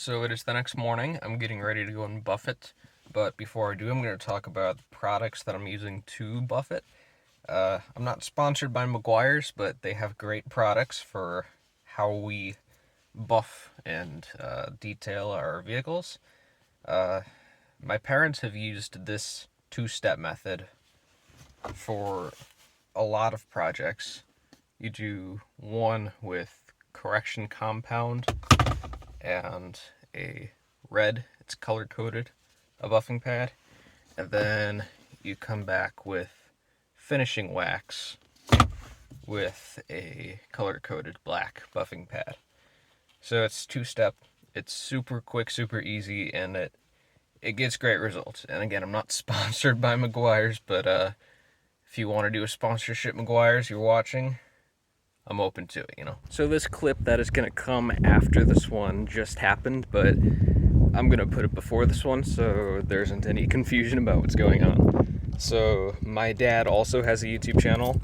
So it is the next morning. I'm getting ready to go and buff it. But before I do, I'm going to talk about the products that I'm using to buff it. I'm not sponsored by Meguiar's, but they have great products for how we buff and detail our vehicles. My parents have used this two-step method for a lot of projects. You do one with correction compound and a red, it's color coded, a buffing pad, and then you come back with finishing wax with a color coded black buffing pad. So it's two-step, it's super quick, super easy, and it gets great results. And again, I'm not sponsored by Meguiar's, but if you want to do a sponsorship, Meguiar's, you're watching, I'm open to it, So this clip that is going to come after this one just happened, but I'm going to put it before this one so there isn't any confusion about what's going on. So my dad also has a YouTube channel,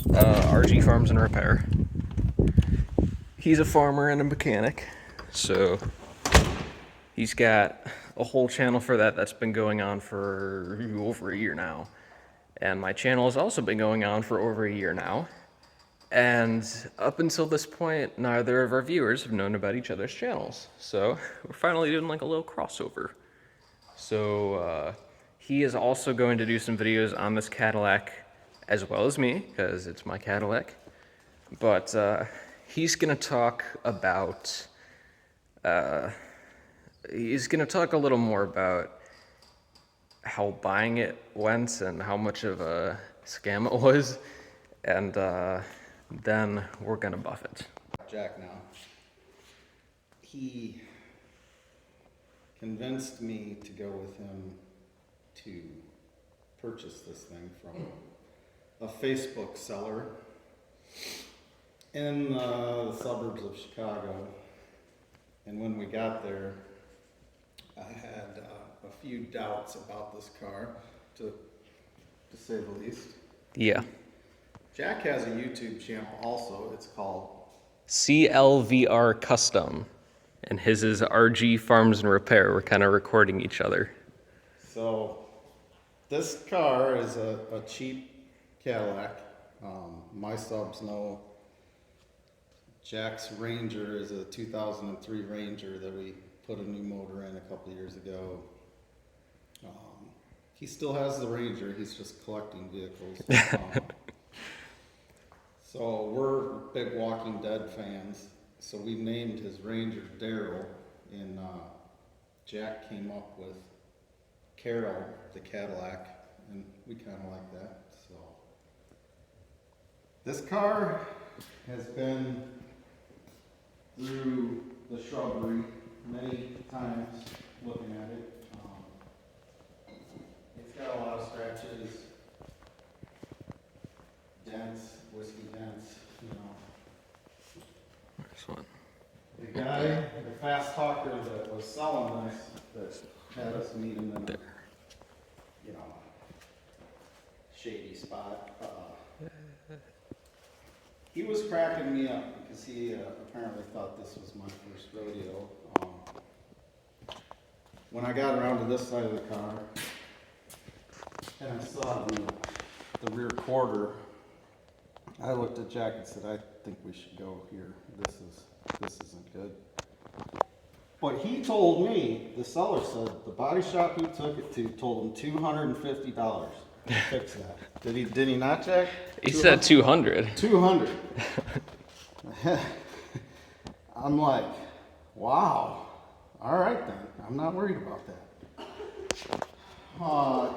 RG Farms and Repair. He's a farmer and a mechanic, so he's got a whole channel for that that's been going on for over a year now. And my channel has also been going on for over a year now. And up until this point, neither of our viewers have known about each other's channels. So we're finally doing like a little crossover. So he is also going to do some videos on this Cadillac as well as me, because it's my Cadillac. But he's going to talk about, he's going to talk a little more about how buying it went and how much of a scam it was. And then we're gonna buff it. Jack now. He convinced me to go with him to purchase this thing from a Facebook seller in the suburbs of Chicago. And when we got there, I had a few doubts about this car, to say the least. Yeah. Jack has a YouTube channel also. It's called CLEV&R Custom, and his is RG Farms and Repair. We're kind of recording each other. So this car is a cheap Cadillac. My subs know Jack's Ranger is a 2003 Ranger that we put a new motor in a couple of years ago. He still has the Ranger. He's just collecting vehicles. So we're big Walking Dead fans, so we named his Ranger Daryl, and Jack came up with Carol, the Cadillac, and we kind of like that. So this car has been through the shrubbery many times looking at it. It's got a lot of scratches, dents, whiskey dents, This one. The guy, the fast talker that was selling this, that had us meet him in a, shady spot, he was cracking me up because he apparently thought this was my first rodeo. When I got around to this side of the car, and I saw the rear quarter, I looked at Jack and said, I think we should go here. This isn't good. But he told me, the seller said, the body shop he took it to told him $250 to fix that. Did he not, Jack? He said 200. 200. I'm like, wow. All right then. I'm not worried about that.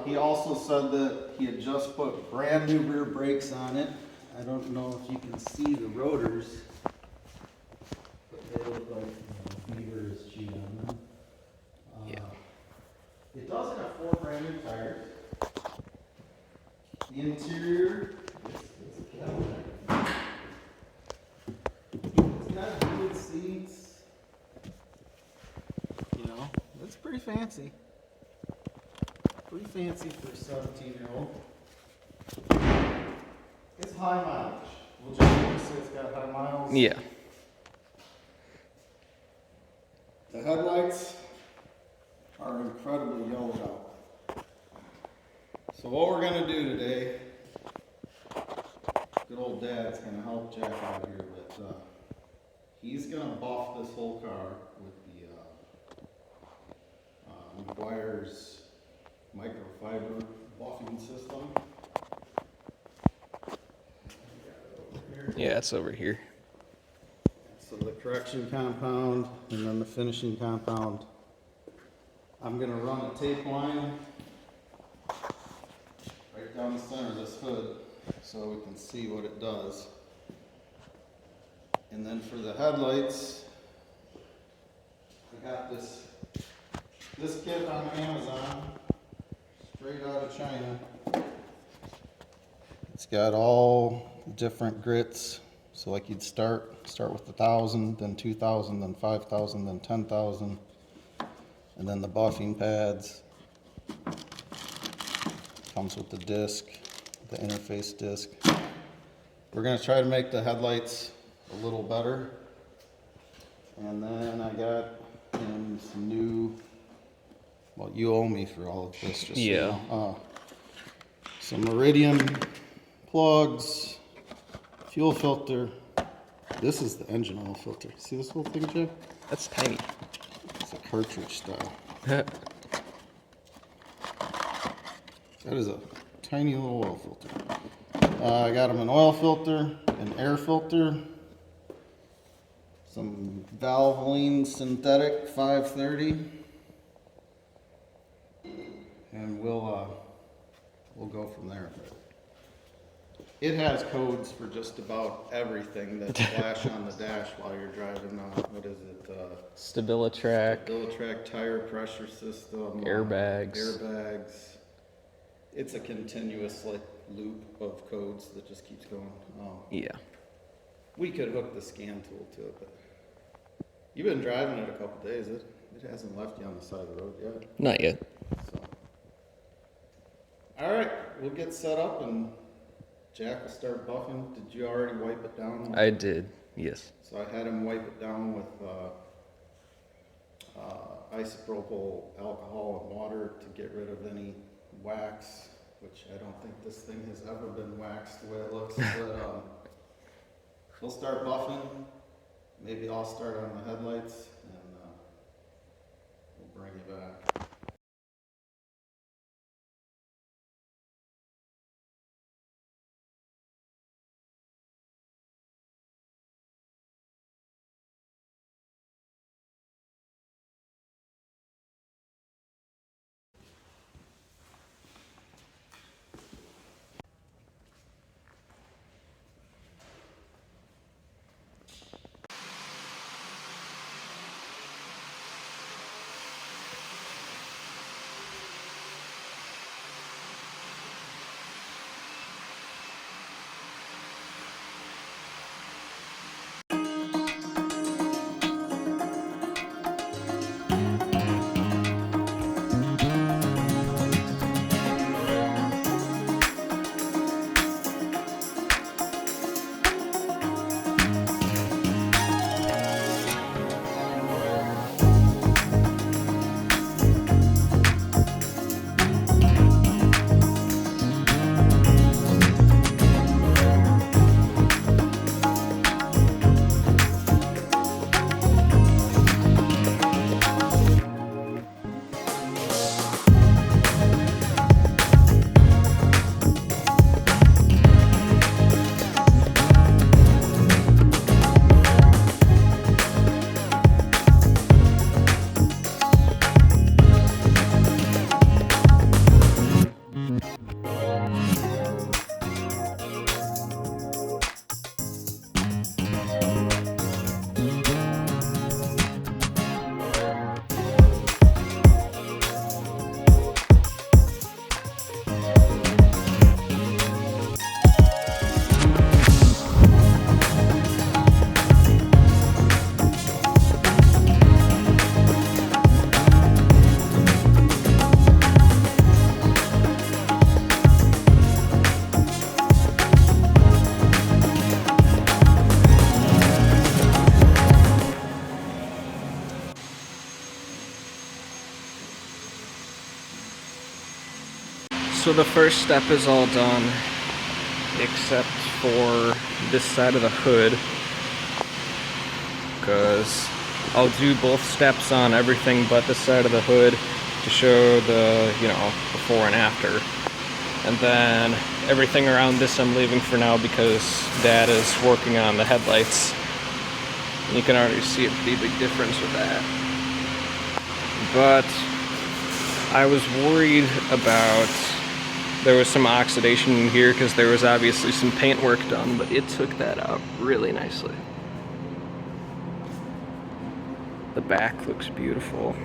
He also said that he had just put brand new rear brakes on it. I don't know if you can see the rotors, but they look like beaver is chewed on them. Yeah. It does have 4 brand new tires. The interior, it's a Cadillac. It's got heated seats. It's pretty fancy. Pretty fancy for a 17-year-old. It's high mileage. We'll just say it's got high miles. Yeah. The headlights headlights are incredibly yellowed out. So what we're gonna do today, good old Dad's gonna help Jack out here, but he's gonna buff this whole car with the McGuire's microfiber buffing system. Yeah, it's over here. So the correction compound and then the finishing compound. I'm gonna run a tape line right down the center of this hood so we can see what it does. And then for the headlights, I got this kit on Amazon, straight out of China. It's got all different grits. So like you'd start with 1,000, then 2,000, then 5,000, then 10,000, and then the buffing pads. Comes with the disc, the interface disc. We're gonna try to make the headlights a little better. And then I got him some new, well, you owe me for all of this, just so you Yeah. know. Some Iridium plugs, fuel filter. This is the engine oil filter. See this little thing, Jay? That's tiny. It's a cartridge style. That is a tiny little oil filter. I got him an oil filter, an air filter, some Valvoline synthetic 530, and we'll go from there. It has codes for just about everything that flash on the dash while you're driving. What is it? Stabilitrack, Cadillac tire pressure system. airbags. It's a continuous loop of codes that just keeps going. Yeah. We could hook the scan tool to it, but you've been driving it a couple days. It hasn't left you on the side of the road yet. Not yet. So, all right, we'll get set up and Jack will start buffing. Did you already wipe it down? I did, yes. So I had him wipe it down with isopropyl alcohol and water to get rid of any wax, which I don't think this thing has ever been waxed the way it looks. But he'll start buffing. Maybe I'll start on the headlights and we'll bring you back. So the first step is all done, except for this side of the hood, because I'll do both steps on everything but this side of the hood to show the, before and after. And then everything around this I'm leaving for now because Dad is working on the headlights. You can already see a pretty big difference with that. But I was worried about there was some oxidation in here because there was obviously some paint work done, but it took that out really nicely. The back looks beautiful.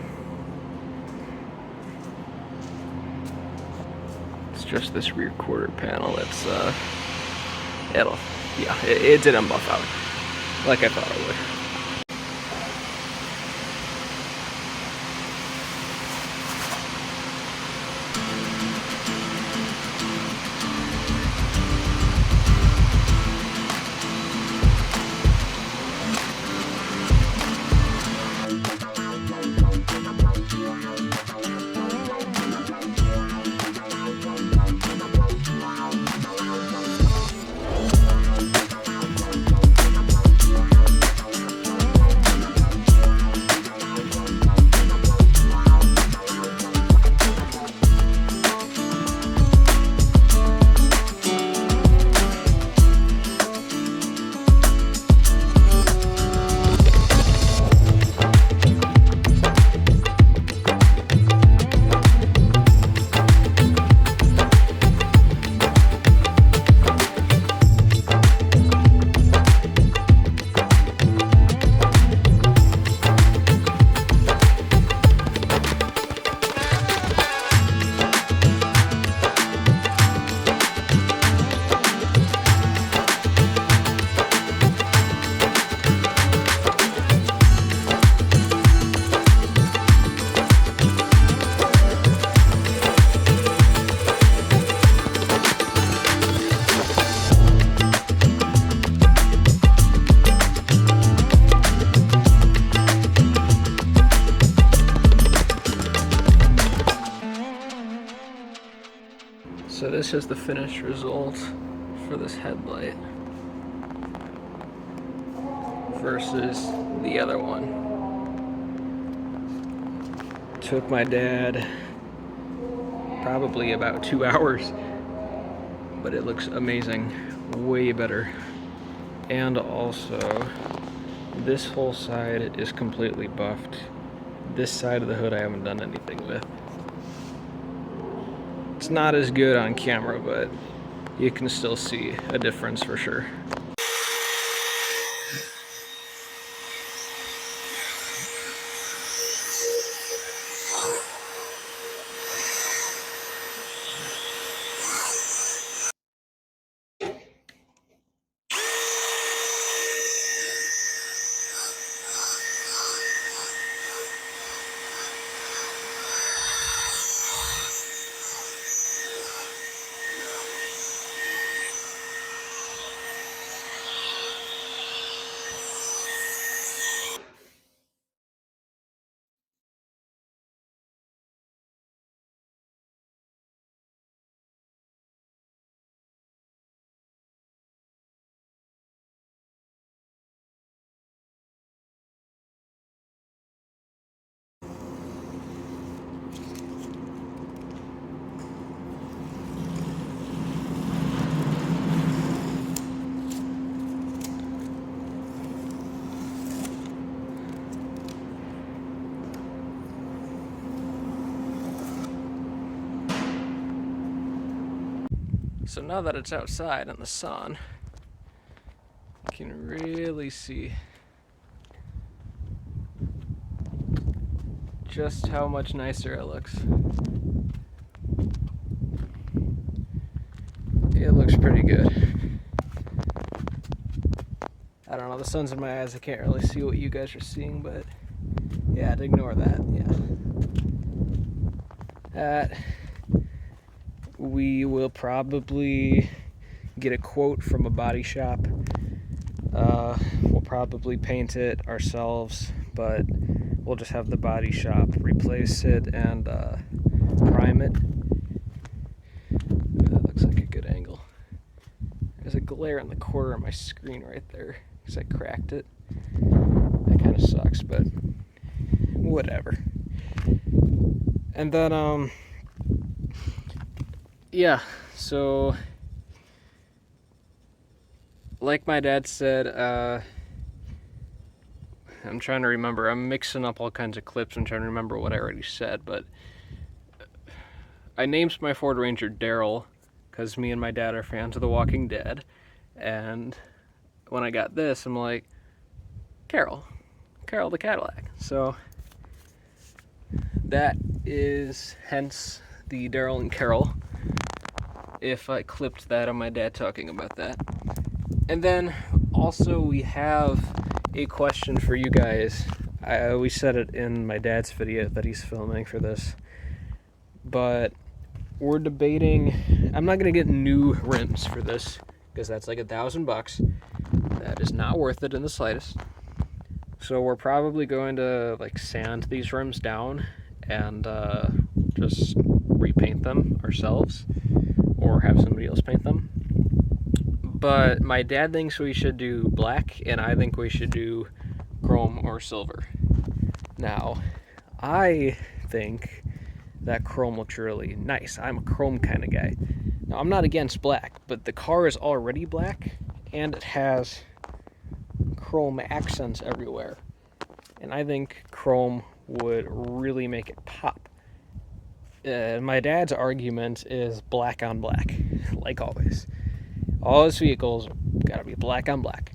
It's just this rear quarter panel that's it didn't buff out like I thought it would. So this is the finished result for this headlight versus the other one. Took my dad probably about 2 hours, but it looks amazing, way better. And also, this whole side is completely buffed. This side of the hood I haven't done anything with. It's not as good on camera, but you can still see a difference for sure. So now that it's outside in the sun, you can really see just how much nicer it looks. It looks pretty good. I don't know, the sun's in my eyes, I can't really see what you guys are seeing, but yeah, ignore that, yeah. We will probably get a quote from a body shop. We'll probably paint it ourselves, but we'll just have the body shop replace it and prime it. good angle. There's a glare in the corner of my screen right there because I cracked it. That kind of sucks, but whatever. And then, yeah, so like my dad said, I'm trying to remember. I'm mixing up all kinds of clips. I'm trying to remember what I already said, but I named my Ford Ranger Daryl because me and my dad are fans of The Walking Dead. And when I got this, I'm like, Carol the Cadillac. So that is hence the Daryl and Carol, if I clipped that on my dad talking about that. And then also we have a question for you guys. We said it in my dad's video that he's filming for this, but we're debating. I'm not gonna get new rims for this because that's like $1,000. That is not worth it in the slightest. So we're probably going to like sand these rims down and just repaint them ourselves or have somebody else paint them. But my dad thinks we should do black and I think we should do chrome or silver. Now, I think that chrome looks really nice. I'm a chrome kind of guy. Now, I'm not against black, but the car is already black and it has chrome accents everywhere. And I think chrome would really make it pop. My dad's argument is black on black, like always. All his vehicles gotta be black on black.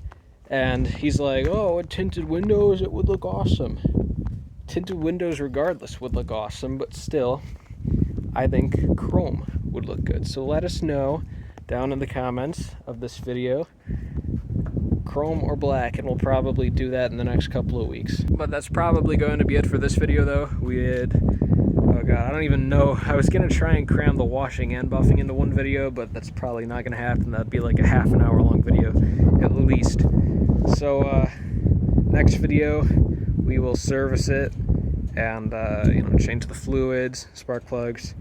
And he's like, oh, with tinted windows, it would look awesome. Tinted windows regardless would look awesome, but still, I think chrome would look good. So let us know down in the comments of this video, chrome or black, and we'll probably do that in the next couple of weeks. But that's probably going to be it for this video though. Oh god, I don't even know. I was gonna try and cram the washing and buffing into one video, but that's probably not gonna happen. That'd be like a half an hour long video at least. So next video we will service it and change the fluids, spark plugs,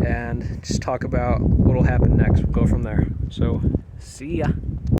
and just talk about what'll happen next. We'll go from there. So see ya.